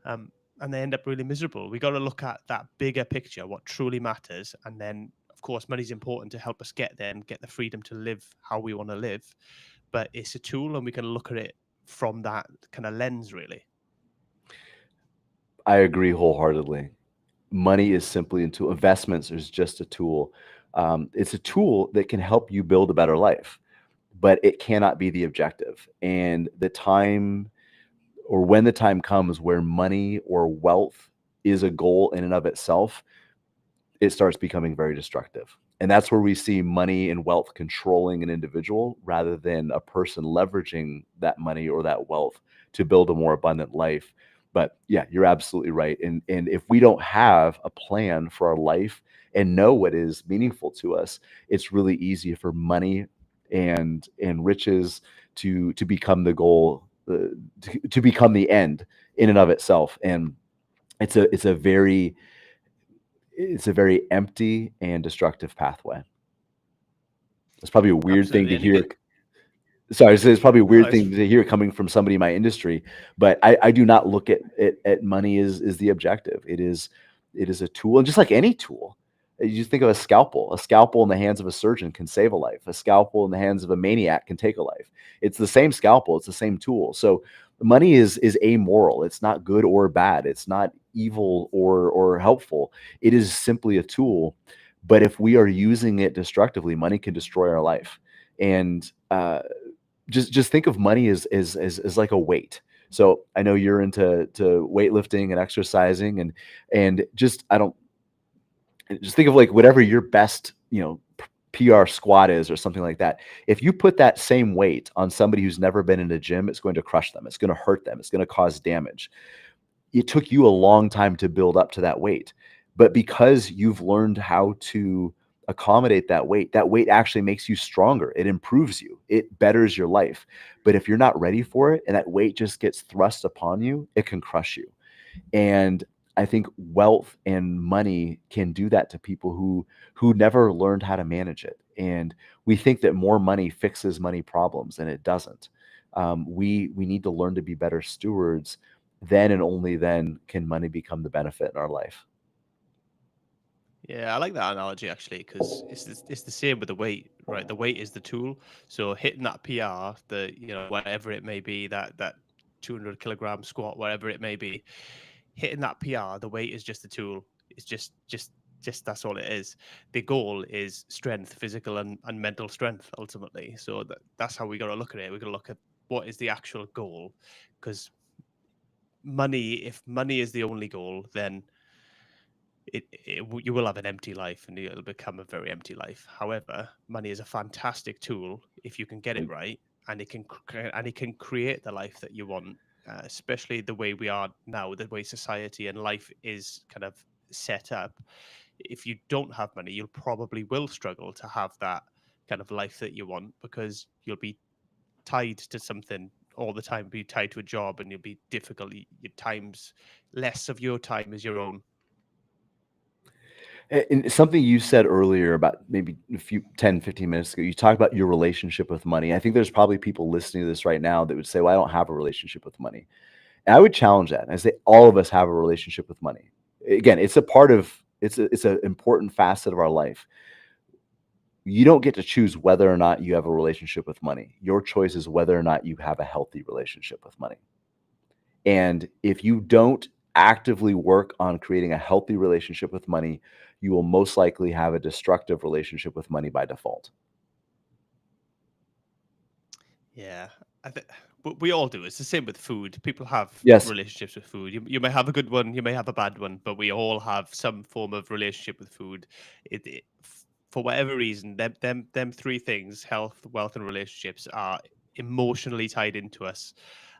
And they end up really miserable. We got to look at that bigger picture, what truly matters, and then of course money's important to help us get there and get the freedom to live how we want to live, but it's a tool, and we can look at it from that kind of lens, really. I agree wholeheartedly. Money is simply a tool. Investments is just a tool. It's a tool that can help you build a better life, but it cannot be the objective. And the time, or when the time comes where money or wealth is a goal in and of itself, it starts becoming very destructive. And that's where we see money and wealth controlling an individual rather than a person leveraging that money or that wealth to build a more abundant life. But yeah, you're absolutely right. And if we don't have a plan for our life and know what is meaningful to us, it's really easy for money and riches to become the goal, to become the end in and of itself. And it's a very empty and destructive pathway. It's probably a weird thing Absolutely. to And you hear. get Sorry, so it's probably a no weird it's thing to hear coming from somebody in my industry, but I do not look at money as the objective. It is a tool, and just like any tool, you just think of a scalpel. A scalpel in the hands of a surgeon can save a life. A scalpel in the hands of a maniac can take a life. It's the same scalpel. It's the same tool. So Money is amoral. It's not good or bad. It's not evil or helpful. It is simply a tool. But if we are using it destructively, money can destroy our life. And just think of money as like a weight. So I know you're into weightlifting and exercising, and just I don't just think of like whatever your best, PR squat is or something like that. If you put that same weight on somebody who's never been in a gym, it's going to crush them. It's going to hurt them. It's going to cause damage. It took you a long time to build up to that weight. But because you've learned how to accommodate that weight actually makes you stronger. It improves you. It betters your life. But if you're not ready for it and that weight just gets thrust upon you, it can crush you. And I think wealth and money can do that to people who never learned how to manage it. And we think that more money fixes money problems, and it doesn't. We need to learn to be better stewards. Then and only then can money become the benefit in our life. Yeah, I like that analogy actually because it's the same with the weight, right? The weight is the tool. So hitting that PR, whatever it may be, that 200 kilogram squat, whatever it may be, hitting that PR, the weight is just the tool. It's just that's all it is. The goal is strength, physical and mental strength ultimately. So that's how we got to look at it. We got to look at what is the actual goal, because if money is the only goal, then you will have an empty life and it'll become a very empty life. However, money is a fantastic tool if you can get it right, and it can create the life that you want. Especially the way we are now, the way society and life is kind of set up. If you don't have money, you'll probably will struggle to have that kind of life that you want, because you'll be tied to something all the time, be tied to a job, and you'll be difficult. Your times, less of your time is your own. And something you said earlier about maybe a few 10, 15 minutes ago, you talked about your relationship with money. I think there's probably people listening to this right now that would say, well, I don't have a relationship with money. And I would challenge that. I say all of us have a relationship with money. Again, it's a part of it's an important facet of our life. You don't get to choose whether or not you have a relationship with money. Your choice is whether or not you have a healthy relationship with money. And if you don't actively work on creating a healthy relationship with money, you will most likely have a destructive relationship with money by default. Yeah, I think we all do. It's the same with food. People have Yes. relationships with food. You may have a good one, you may have a bad one, but we all have some form of relationship with food. For whatever reason, them three things: health, wealth, and relationships are emotionally tied into us.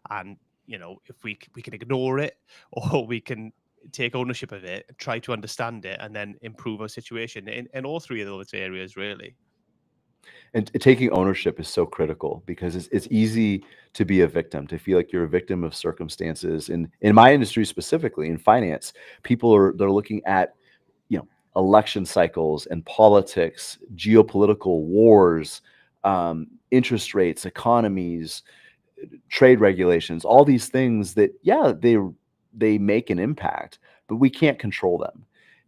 And if we can ignore it, or we can take ownership of it, try to understand it, and then improve our situation in all three of those areas, really. And taking ownership is so critical because it's easy to be a victim, to feel like you're a victim of circumstances. And in my industry specifically, in finance, they're looking at, election cycles and politics, geopolitical wars, interest rates, economies, trade regulations, all these things that, yeah, they make an impact, but we can't control them.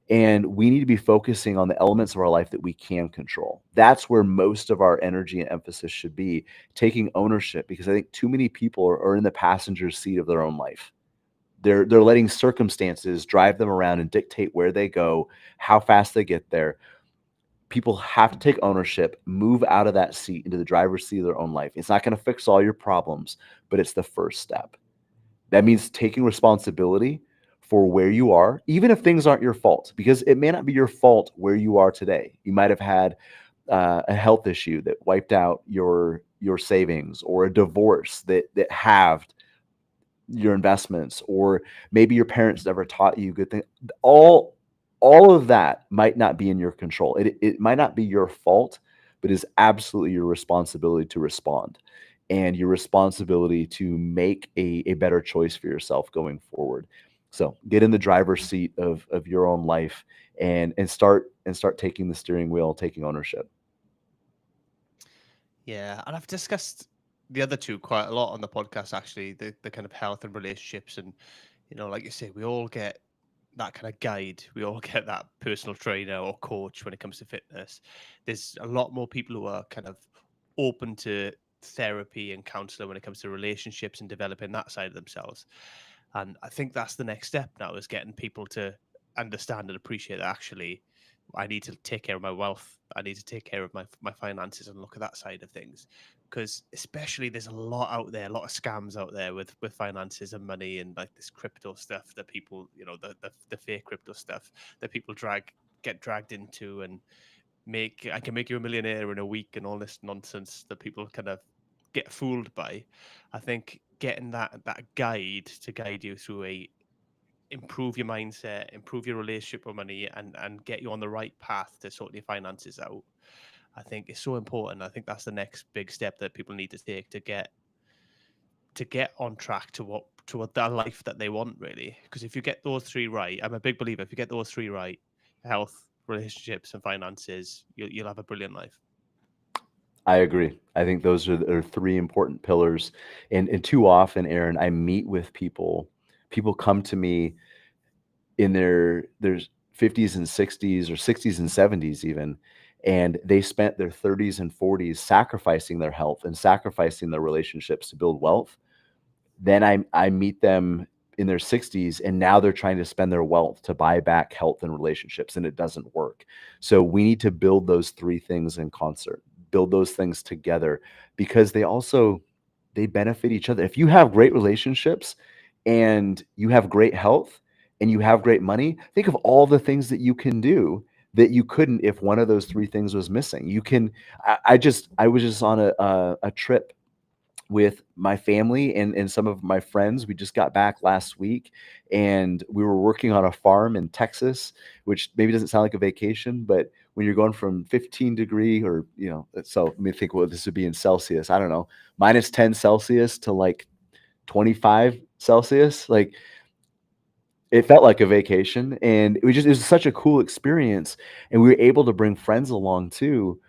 And we need to be focusing on the elements of our life that we can control. That's where most of our energy and emphasis should be, taking ownership, because I think too many people are in the passenger seat of their own life. They're letting circumstances drive them around and dictate where they go, how fast they get there. People have to take ownership, move out of that seat into the driver's seat of their own life. It's not going to fix all your problems, but it's the first step. That means taking responsibility for where you are, even if things aren't your fault, because it may not be your fault where you are today. You might have had a health issue that wiped out your savings, or a divorce that halved your investments, or maybe your parents never taught you good things. All of that might not be in your control. It might not be your fault, but is absolutely your responsibility to respond, and your responsibility to make a better choice for yourself going forward. So get in the driver's seat of your own life, and start taking the steering wheel, taking ownership. Yeah, and I've discussed the other two quite a lot on the podcast, actually, the kind of health and relationships. And, like you say, we all get that kind of guide. We all get that personal trainer or coach when it comes to fitness. There's a lot more people who are kind of open to therapy and counselor when it comes to relationships and developing that side of themselves. And I think that's the next step now, is getting people to understand and appreciate that actually I need to take care of my wealth. I need to take care of my finances and look at that side of things. Because especially there's a lot out there, a lot of scams out there with finances and money and like this crypto stuff that people, the fake crypto stuff that people get dragged into, and I can make you a millionaire in a week and all this nonsense that people kind of get fooled by. I think getting that guide to guide you through improve your mindset, improve your relationship with money, and get you on the right path to sort your finances out, I think is so important. I think that's the next big step that people need to take to get on track to what that life that they want, really. Because if you get those three right, I'm a big believer. If you get those three right, health, relationships, and finances, you'll have a brilliant life. I agree. I think those are three important pillars. And too often, Aaron, I meet with people. People come to me in their 50s and 60s, or 60s and 70s even, and they spent their 30s and 40s sacrificing their health and sacrificing their relationships to build wealth. Then I meet them in their 60s, and now they're trying to spend their wealth to buy back health and relationships, and it doesn't work. So we need to build those three things in concert, build those things together, because they benefit each other. If you have great relationships and you have great health and you have great money, think of all the things that you can do that you couldn't if one of those three things was missing. I was just on a trip with my family and some of my friends. We just got back last week, and we were working on a farm in Texas, which maybe doesn't sound like a vacation, but when you're going from 15 degree, or, so let me think what this would be in Celsius. I don't know, -10 Celsius to like 25 Celsius. Like, it felt like a vacation, and it was such a cool experience. And we were able to bring friends along too,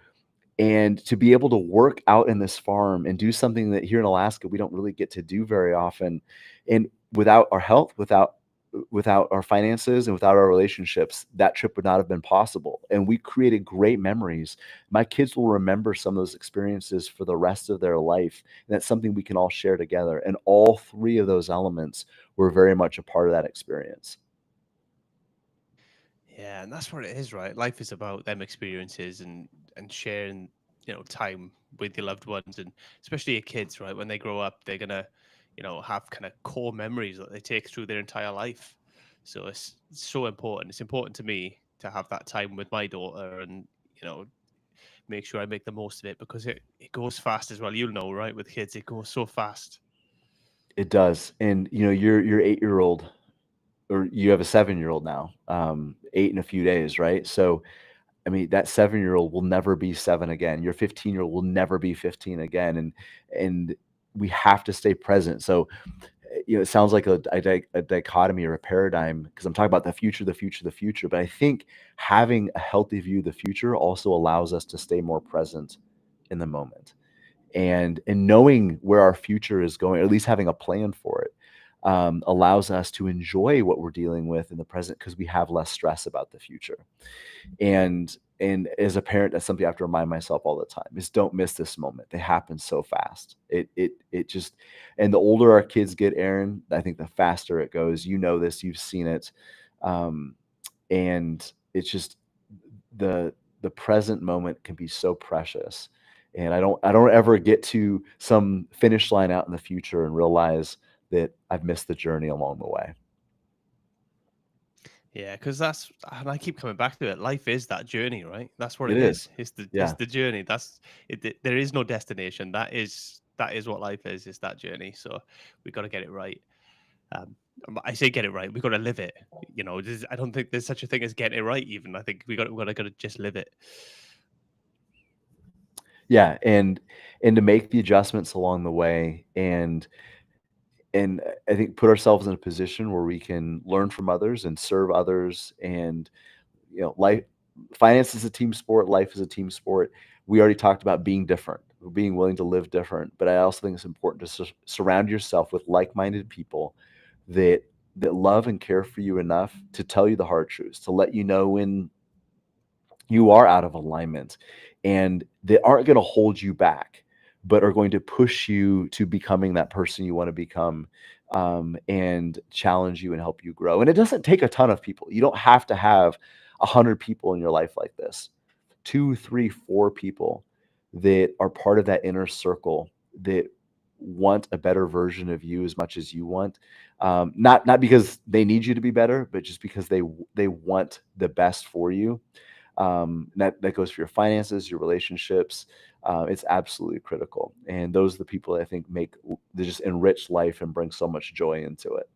and to be able to work out in this farm and do something that here in Alaska we don't really get to do very often. And without our health, without our finances, and without our relationships, that trip would not have been possible. And we created great memories. My kids will remember some of those experiences for the rest of their life. And that's something we can all share together. And all three of those elements were very much a part of that experience. Yeah, and that's what it is, right? Life is about them experiences and sharing, time with your loved ones, and especially your kids, right? When they grow up, they're gonna, have kind of core memories that they take through their entire life. So it's so important. It's important to me to have that time with my daughter, and make sure I make the most of it, because it goes fast as well. You'll know, right? With kids, it goes so fast. It does. And your 8-year-old, or you have a 7-year-old now, 8 in a few days, right? So, I mean, that 7-year-old will never be 7 again. Your 15-year-old will never be 15 again. And we have to stay present. So, it sounds like a dichotomy or a paradigm, because I'm talking about the future, the future, the future. But I think having a healthy view of the future also allows us to stay more present in the moment, and knowing where our future is going, or at least having a plan for it, allows us to enjoy what we're dealing with in the present, because we have less stress about the future. And as a parent, that's something I have to remind myself all the time, is don't miss this moment. They happen so fast. It just, and the older our kids get, Aaron, I think the faster it goes. You know this, you've seen it. And it's just the present moment can be so precious. And I don't ever get to some finish line out in the future and realize that I've missed the journey along the way. Yeah, because and I keep coming back to it. Life is that journey, right? That's what It it is. is. It's Yeah. the journey. That's it. There is no destination. That is what life is. It's that journey. So we got to get it right. Um, I say get it right. We got to live it. I don't think there's such a thing as getting it right. Even I think we got to just live it. Yeah. And to make the adjustments along the way, and I think put ourselves in a position where we can learn from others and serve others. And life, finance is a team sport, life is a team sport. We already talked about being different, being willing to live different, but I also think it's important to surround yourself with like-minded people that love and care for you enough to tell you the hard truths, to let you know when you are out of alignment, and they aren't going to hold you back, but are going to push you to becoming that person you want to become, and challenge you and help you grow. And it doesn't take a ton of people. You don't have to have 100 people in your life like this. 2, 3, 4 people that are part of that inner circle that want a better version of you as much as you want. Not because they need you to be better, but just because they want the best for you. That goes for your finances, your relationships. It's absolutely critical, and those are the people that I think they just enrich life and bring so much joy into it.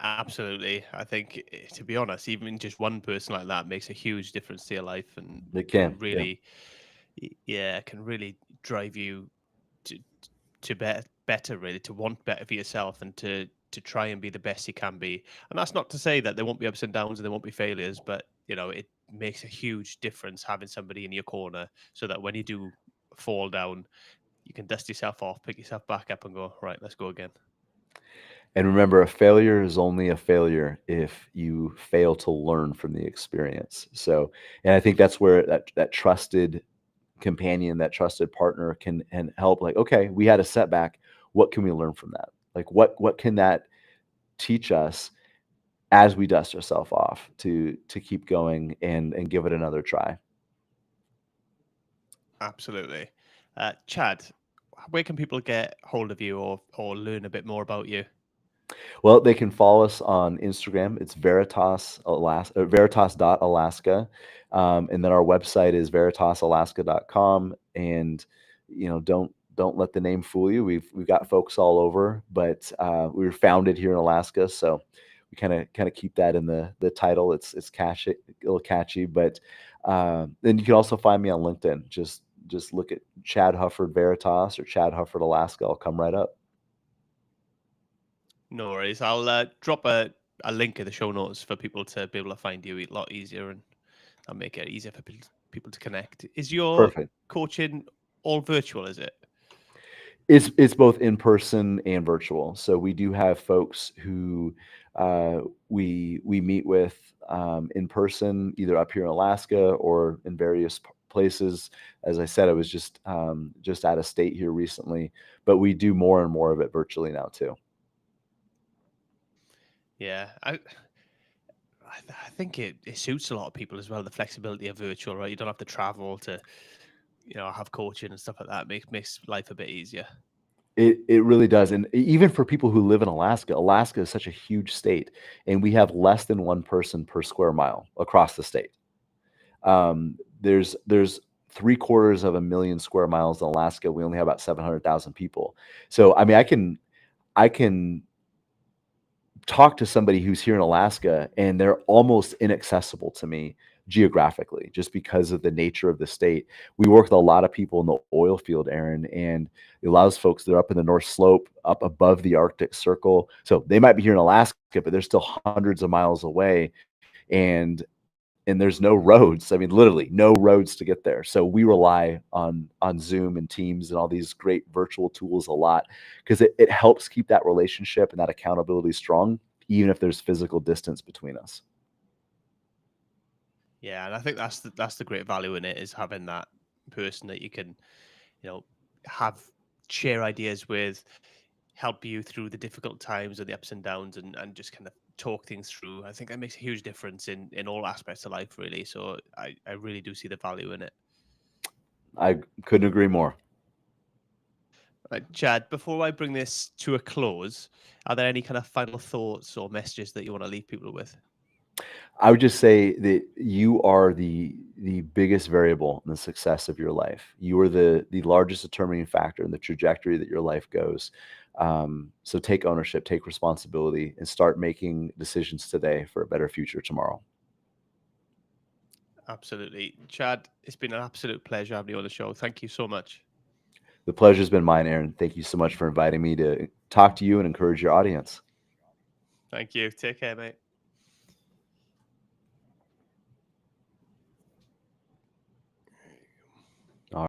Absolutely. I think, to be honest, even just one person like that makes a huge difference to your life, and They can can, yeah. really, yeah, can really drive you to better, really, to want better for yourself, and to try and be the best you can be. And that's not to say that there won't be ups and downs and there won't be failures, but it makes a huge difference having somebody in your corner, so that when you do fall down, you can dust yourself off, pick yourself back up, and go, right, let's go again. And remember, a failure is only a failure if you fail to learn from the experience. So, and I think that's where that trusted companion, that trusted partner can help. Like, okay, we had a setback. What can we learn from that? Like, what can that teach us as we dust ourselves off to keep going and give it another try? Absolutely. Chad, where can people get hold of you, or learn a bit more about you? Well, they can follow us on Instagram. It's Veritas.Alaska. And then our website is veritasalaska.com. And don't let the name fool you. We've got folks all over, but we were founded here in Alaska, so we kind of keep that in the title. It's catchy, a little catchy. But then you can also find me on LinkedIn. Just look at Chad Hufford Veritas or Chad Hufford Alaska. I'll come right up. No worries. I'll drop a link in the show notes for people to be able to find you a lot easier, and I'll make it easier for people to connect. Is your Perfect. coaching all virtual, is it? It's both in person and virtual. So we do have folks who we meet with in person, either up here in Alaska or in various places. As I said, I was just out of state here recently, but we do more and more of it virtually now too. Yeah. I think it suits a lot of people as well, the flexibility of virtual, right? You don't have to travel to, have coaching and stuff like that. Makes life a bit easier. It really does, and even for people who live in Alaska, Alaska is such a huge state, and we have less than one person per square mile across the state. There's 750,000 square miles in Alaska. We only have about 700,000 people. So, I mean, I can talk to somebody who's here in Alaska, and they're almost inaccessible to me geographically just because of the nature of the state. We work with a lot of people in the oil field, Aaron, and it allows folks that are up in the North Slope, up above the Arctic Circle. So they might be here in Alaska, but they're still hundreds of miles away. And there's no roads. I mean, literally no roads to get there. So we rely on Zoom and Teams and all these great virtual tools a lot because it helps keep that relationship and that accountability strong, even if there's physical distance between us. Yeah, and I think that's the great value in it, is having that person that you can, you know, have share ideas with, help you through the difficult times or the ups and downs, and just kind of talk things through. I think that makes a huge difference in all aspects of life, really. So I really do see the value in it. I couldn't agree more. Right, Chad, before I bring this to a close, are there any kind of final thoughts or messages that you want to leave people with? I would just say that you are the biggest variable in the success of your life. You are the largest determining factor in the trajectory that your life goes. So take ownership, take responsibility, and start making decisions today for a better future tomorrow. Absolutely. Chad, it's been an absolute pleasure having you on the show. Thank you so much. The pleasure's been mine, Aaron. Thank you so much for inviting me to talk to you and encourage your audience. Thank you. Take care, mate.